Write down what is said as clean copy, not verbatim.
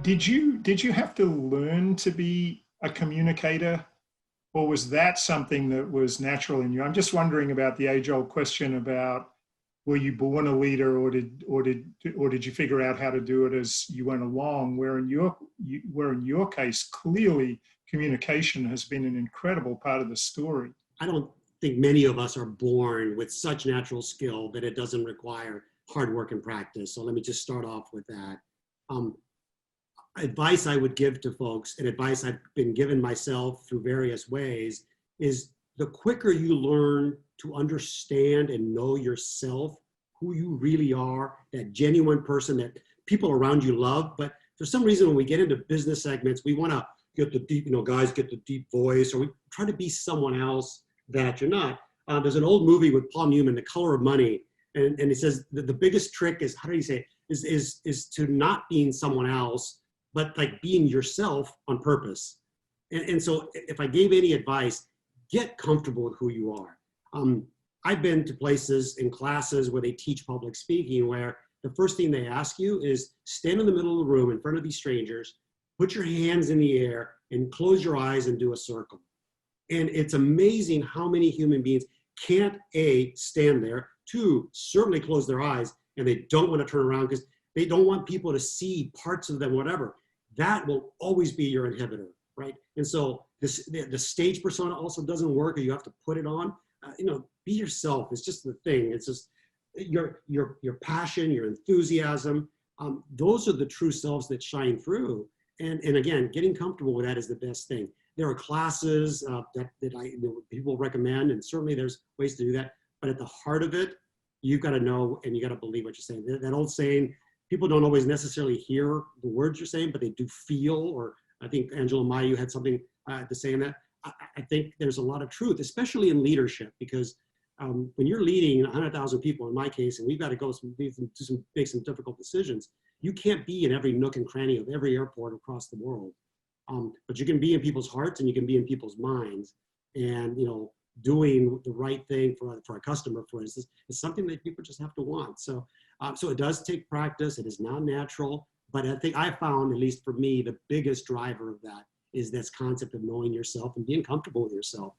Did you have to learn to be a communicator, or was that something that was natural in you? I'm just wondering about the age-old question about, were you born a leader, or did you figure out how to do it as you went along? Where in your case, clearly communication has been an incredible part of the story. I don't think many of us are born with such natural skill that it doesn't require hard work and practice. So let me just start off with that. Um, Advice I would give to folks, and advice I've been given myself through various ways, is the quicker you learn to understand and know yourself, who you really are, that genuine person that people around you love. But for some reason, when we get into business segments, we want to get the deep, guys get the deep voice, or we try to be someone else that you're not. There's an old movie with Paul Newman, The Color of Money, and he says that the biggest trick is, how do you say it, is to not being someone else, but like being yourself on purpose. And so if I gave any advice, get comfortable with who you are. I've been to places in classes where they teach public speaking, where the first thing they ask you is stand in the middle of the room in front of these strangers, put your hands in the air and close your eyes and do a circle. And it's amazing how many human beings can't, A, stand there, two, certainly close their eyes, and they don't want to turn around because they don't want people to see parts of them, whatever. That will always be your inhibitor, right? And so the stage persona also doesn't work, or you have to put it on. Be yourself. It's just the thing. It's just your passion, your enthusiasm. Those are the true selves that shine through. And again, getting comfortable with that is the best thing. There are classes that people recommend, and certainly there's ways to do that. But at the heart of it, you've got to know and you got to believe what you're saying. That old saying, people don't always necessarily hear the words you're saying, but they do feel, or I think Angela Mayu had something to say in that. I think there's a lot of truth, especially in leadership, because when you're leading 100,000 people, in my case, and we've got to make some difficult decisions, you can't be in every nook and cranny of every airport across the world. But you can be in people's hearts and you can be in people's minds. And, doing the right thing for a customer, for instance, is something that people just have to want. So it does take practice. It is not natural. But I think I found, at least for me, the biggest driver of that is this concept of knowing yourself and being comfortable with yourself.